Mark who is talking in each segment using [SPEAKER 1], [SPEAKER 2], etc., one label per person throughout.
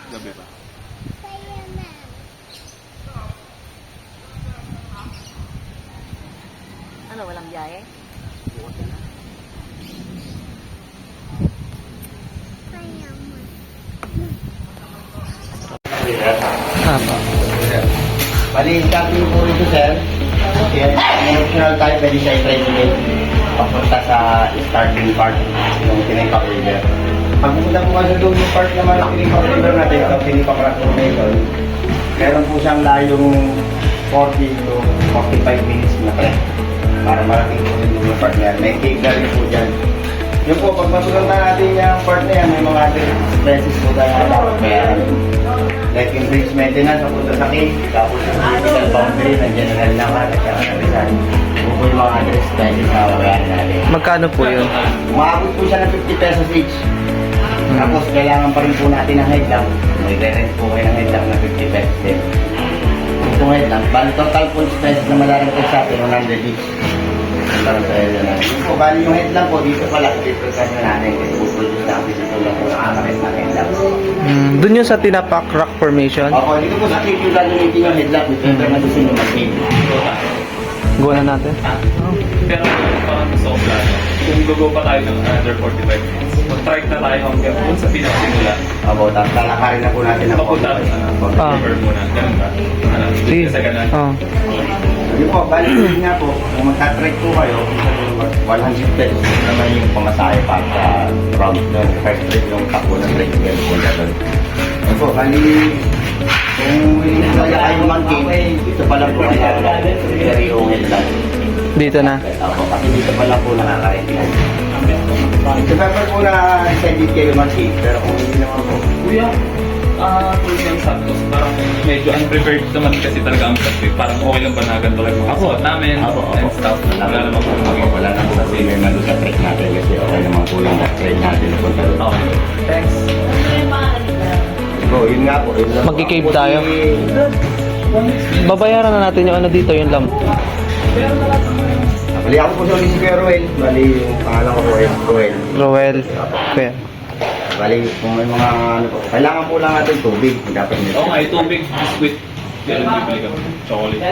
[SPEAKER 1] Gabi pa.
[SPEAKER 2] Ano, walang biyahe?
[SPEAKER 3] Bali, sabi po ito, sir. Emotional tayo, pwede siya i-training papunta sa starting part ng Tinipak River. Pag pumunta po kasi doon yung part naman ng Tinipak River natin, ang Tinipak Transformation, meron po siyang layong 40 to 45 minutes na pa. Para malaking po yung part na yan. May cave rin po dyan. Yung po, pag matutunta natin yung part na yan, may mga expenses po tayo na dapat bayaran. Like yung bridge maintenance, papunta sa cave, tapos yung physical boundary ng general naman, at saka nabisan. Yung po yung mga expenses na bayaran natin.
[SPEAKER 4] Magkano po yun?
[SPEAKER 3] Umabot po siya ng 50 pesos each. Tapos kailangan pa rin po natin ng headlamp. May rent po kayo ng headlamp na 50 pesos din. Itong headlamp, bali total po expenses na malaragdag sa atin, 100 each. Bali yung headlamp po, dito pala, dito kasi natin, kasi puproduce na ang physical lang po nakakarit ng headlamp.
[SPEAKER 4] Doon yun sa Tinapak Rock Formation?
[SPEAKER 3] Opo, dito po sa cave yung gagamitin yung headlamp, dito yung nadusin yung mag-cave.
[SPEAKER 4] Gawa na natin.
[SPEAKER 1] Pero parang gusto ko plano. Kung gugo pa tayo ng another 45 minutes, mag-try na tayo hanggang dun sa pinakasimula.
[SPEAKER 3] Opo, tapos lalakarin na po natin ang
[SPEAKER 1] Papunta river muna. Ganun ba?
[SPEAKER 4] Sige.
[SPEAKER 1] Sa ganun.
[SPEAKER 4] Oh.
[SPEAKER 3] Yun po, bali yun nga po, kung magta-trek po kayo, 100 pesos naman yung pamasahe pa sa round doon. First trek yung takbo ng trek yung punta doon. Yun po, bali, kung hindi kaya kayo mag-game, dito pa lang po kaya very old lang.
[SPEAKER 4] Dito na.
[SPEAKER 3] Ako, kasi dito pa lang po nakakain yan. Remember po na excited kayo mag-game, pero kung hindi naman po,
[SPEAKER 1] Kuya, tulad ng Santos, parang medyo unprepared naman kasi talaga ang country. Parang okay lang ba na ganito lang mga suot namin and stuff. Wala naman po
[SPEAKER 3] wala naman sa may malo sa trek natin kasi okay naman po yung trek natin na punta doon.
[SPEAKER 1] Okay. Thanks.
[SPEAKER 3] So, yun nga po.
[SPEAKER 4] Magki-cave tayo. Babayaran na natin yung ano dito, yung lamp.
[SPEAKER 3] Bali ako po sa ulit si Kuya Ruel. Bali yung pangalan ko po ay Ruel.
[SPEAKER 4] Roel. Kuya.
[SPEAKER 3] Bali kung may mga ano po. Kailangan po lang natin tubig. Dapat nito.
[SPEAKER 1] Oo nga, tubig, biskuit. Kaya lang bibili kami. Chocolate.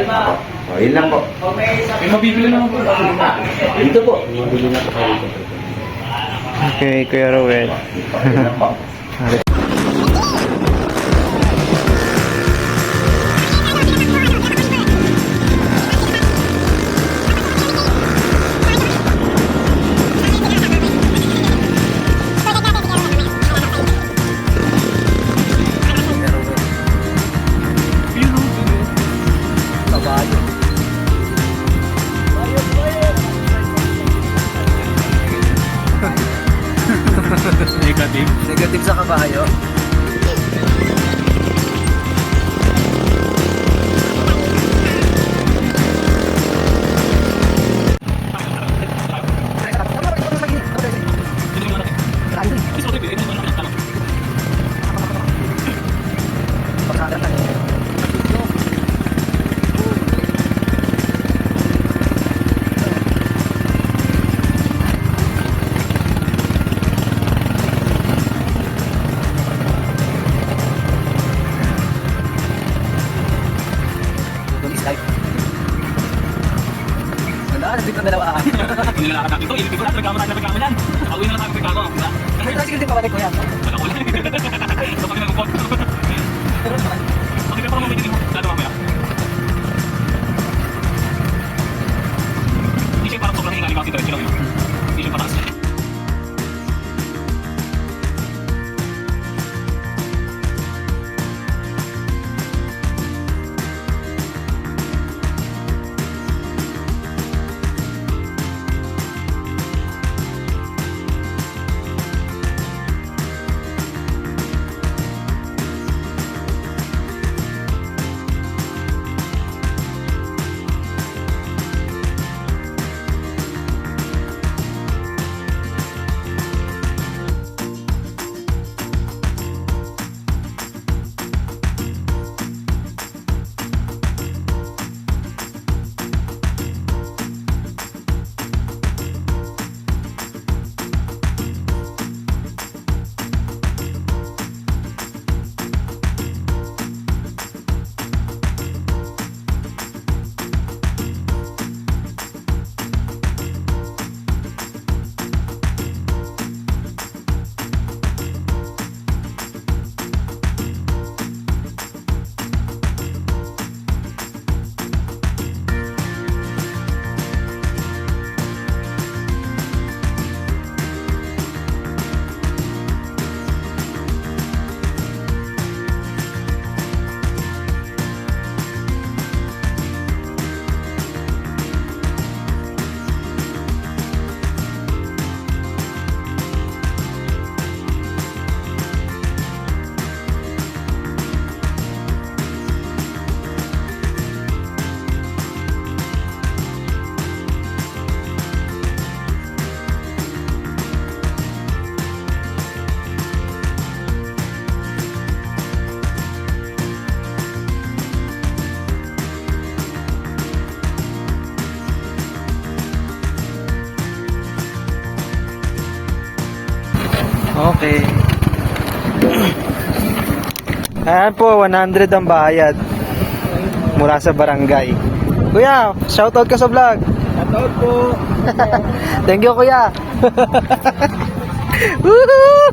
[SPEAKER 3] O, yun lang po.
[SPEAKER 1] May mabibili naman po.
[SPEAKER 3] Dito po. Mabili na po kayo dito.
[SPEAKER 4] Okay, Kuya Roel.
[SPEAKER 3] Yun lang po.
[SPEAKER 1] Negative.
[SPEAKER 4] Negative sa kabayo. Nandito na dalawa.
[SPEAKER 1] Hindi na nakakakit ito. Ilipin ko na. Nagkama tayo na pagkama yan. Nakauwi na lang tayo pagkama.
[SPEAKER 4] May tricycle din pa balik ko yan.
[SPEAKER 1] Wala ko lang. So kami nag-upot. Okay, pero parang mamay din mo. Lalo mamaya. Hindi siya parang sobrang hingali. Bakit diretso lang yun? Hindi siya pataas.
[SPEAKER 4] Okay. Ayan po, 100 ang bayad. Mula sa barangay. Kuya, shoutout ka sa vlog.
[SPEAKER 1] Shoutout po!
[SPEAKER 4] Thank you, kuya. Woohoo!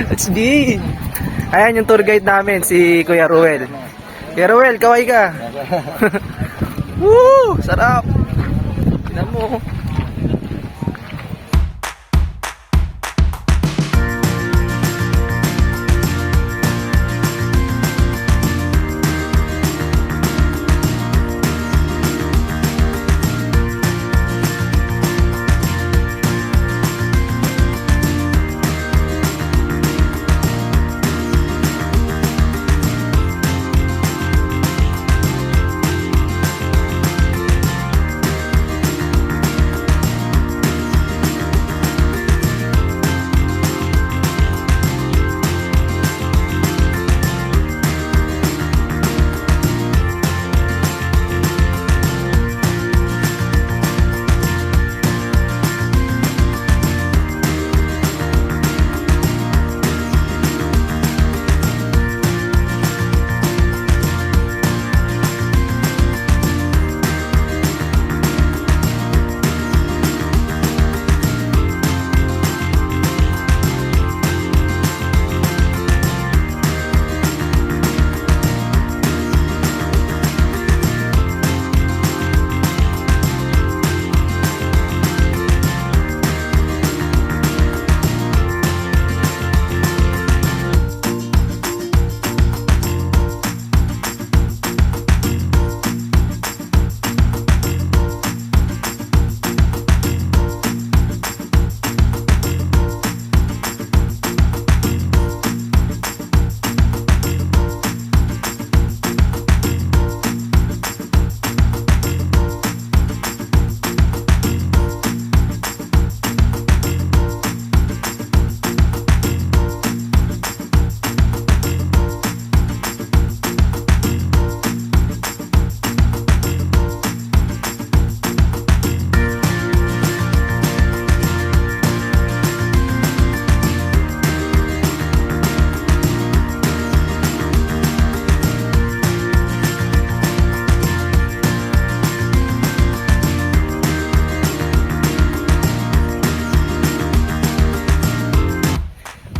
[SPEAKER 4] Let's be. Ayan yung tour guide namin, si Kuya Ruel. Kuya Ruel, kaway ka. Woo! Sarap. Tingnan mo.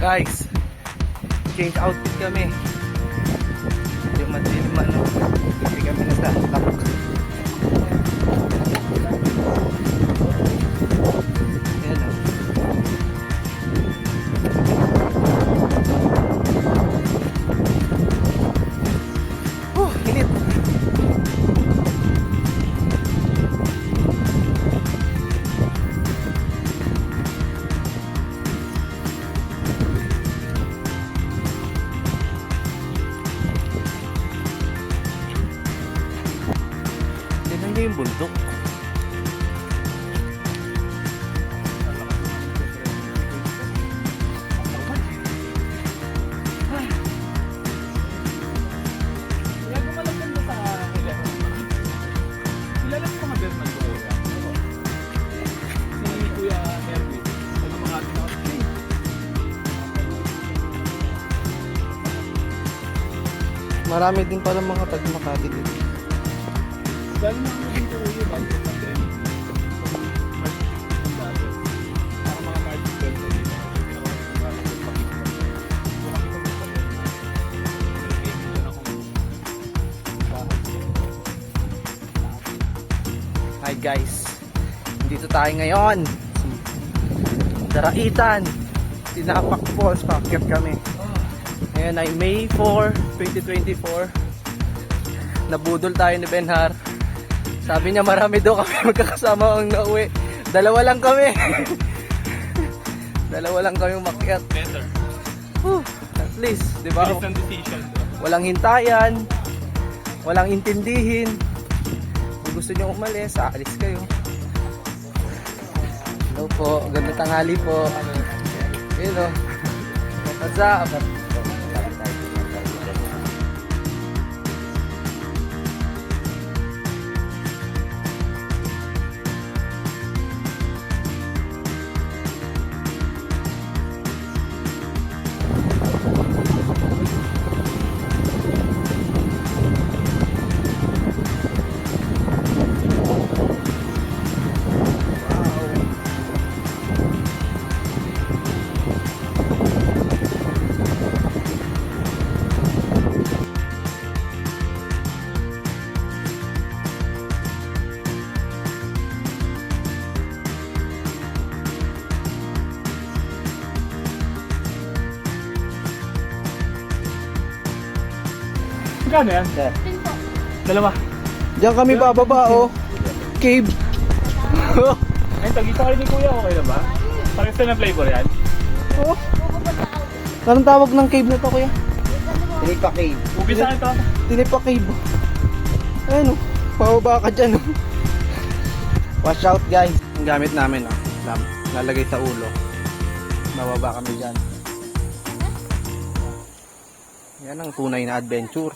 [SPEAKER 4] Guys, change outfit kami. Yung madilim ano, hindi kami nasa tapok. Ayan o. Init. Tignan niyo yung bundok.
[SPEAKER 1] Kilala mo mga Bernal ko kuya? Si Kuya Erwin. Taga Makati na ako.
[SPEAKER 4] Marami din pala mga taga-Makati dito.
[SPEAKER 1] Dahil na ako dito kuya, bago ko natin. Para mga March 12 na dito.
[SPEAKER 4] Hi guys, dito tayo ngayon Daraitan, Tinapak Falls, paakyat kami. Ngayon ay May 4, 2024. Nabudol tayo ni Benhar. Sabi niya marami daw kami magkakasama ang nauwi. Dalawa lang kami. Dalawa lang kami umakyat.
[SPEAKER 1] Better.
[SPEAKER 4] At least, di ba?
[SPEAKER 1] Bilis ng decision.
[SPEAKER 4] Walang hintayan, walang intindihin. Kung gusto nyo umalis, aalis kayo. Hello po, ganda tanghali po. Yun o. What's up?
[SPEAKER 1] Magkano yan?
[SPEAKER 3] Sir.
[SPEAKER 1] Dalawa.
[SPEAKER 4] Diyan kami bababa, oh. Cave.
[SPEAKER 1] Ay, tagisa kayo ni Kuya, okay na ba? Parang na flavor yan.
[SPEAKER 4] Oh. Anong tawag ng cave na to, kuya?
[SPEAKER 3] Tinipa cave.
[SPEAKER 1] Ubi sa akin to.
[SPEAKER 4] Tinipa cave. Ayun, oh. Pababa ka dyan, oh. Watch out, guys. Ang gamit namin, oh. Lalagay sa ulo. Bababa kami dyan. Yan ang tunay na adventure.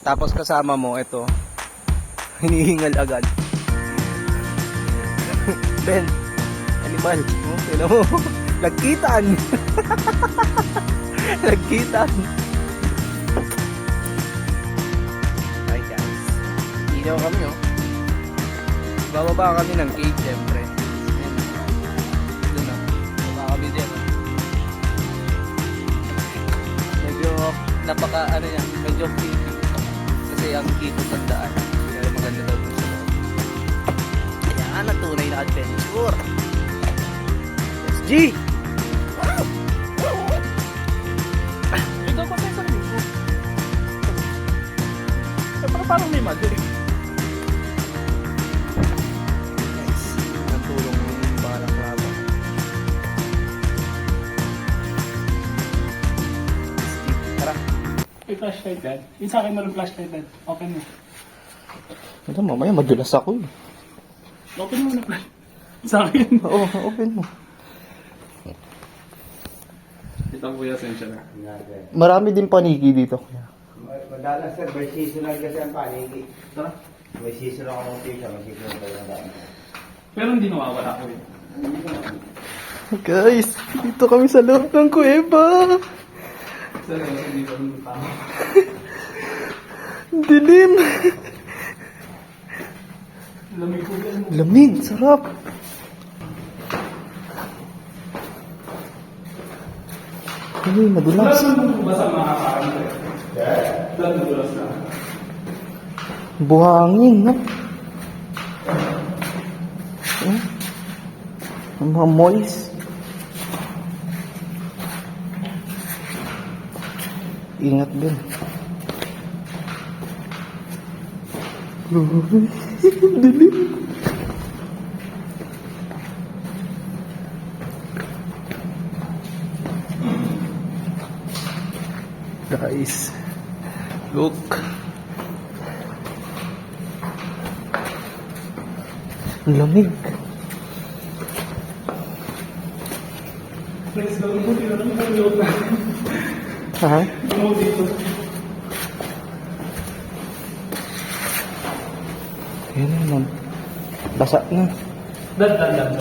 [SPEAKER 4] Tapos kasama mo, ito. Hinihingal agad. Ben, animal. Oh, tignan mo. Lagkitan. Lagkitan. Hi guys. Ilaw kami, oh. Bababa kami ng cave, syempre. Ayan. Doon na. Bababa kami dyan. Medyo napaka ano yan. Medyo creepy. Kasi ang kito sa daan. Kaya maganda daw dun sa loob. Yan ang tunay na adventure. SG!
[SPEAKER 1] Ito ko tayo sa linggo. Parang may mali.
[SPEAKER 4] Guys, ang tulong ng balang kraba. Tara.
[SPEAKER 1] May flashlight yan. Yung sa akin meron flashlight yan. Open mo.
[SPEAKER 4] Ito, mamaya madulas ako eh.
[SPEAKER 1] Open mo na flashlight. Sa akin.
[SPEAKER 4] Oo, open mo.
[SPEAKER 1] Ito ang Kuya, sensya na.
[SPEAKER 4] Marami din paniki dito.
[SPEAKER 3] Madalas sir, may seasonal kasi ang paniki.
[SPEAKER 1] Tara.
[SPEAKER 3] May seasonal akong pizza, may seasonal kayo na daan.
[SPEAKER 1] Pero hindi nawawala ko yun.
[SPEAKER 4] Guys, dito kami sa loob ng kuweba.
[SPEAKER 1] Sa loob, hindi ko nung tama.
[SPEAKER 4] Dilim.
[SPEAKER 1] Lamig ko yan.
[SPEAKER 4] Lamig, sarap. Ay, madulas.
[SPEAKER 1] Basta makakaroon ko. Lahat nadulas na.
[SPEAKER 4] Buhangin, no? Ang mga moist. Ingat din. Dilim. Guys, look. Ang lamig.
[SPEAKER 1] Let's go. Buti na naman ang loob na.
[SPEAKER 4] Ha?
[SPEAKER 1] Loob dito.
[SPEAKER 4] Yan naman. Basa na.
[SPEAKER 1] Dan.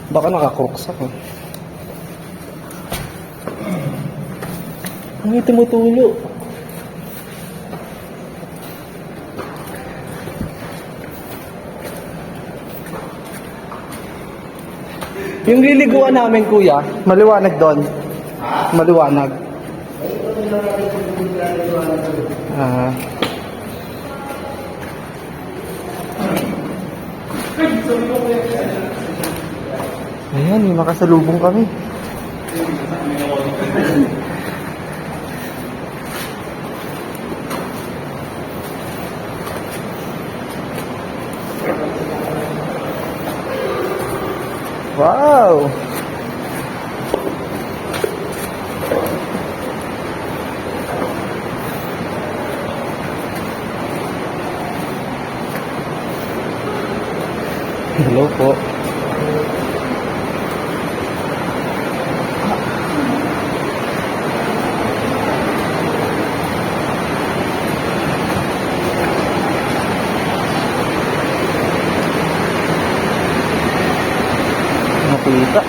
[SPEAKER 4] Baka nakakrooks ako. Ang tumutulo. Yung liliguan namin, kuya, maliwanag doon. Maliwanag. Ah. Ayan, may makasalubong kami. Wow! Hello po. Nakita.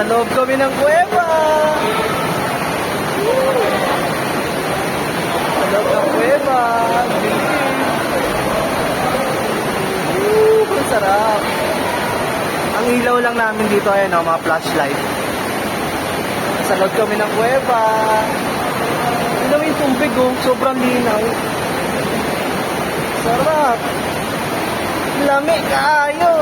[SPEAKER 4] Nasa loob kami ng kuweba. Sa loob ng kuweba. Ang sarap. Ang ilaw lang namin dito ay mga flashlight. Nasa loob kami ng kuweba. Ilaw yung tubig oh. Sobrang linaw. Sarap. Lami kaayo.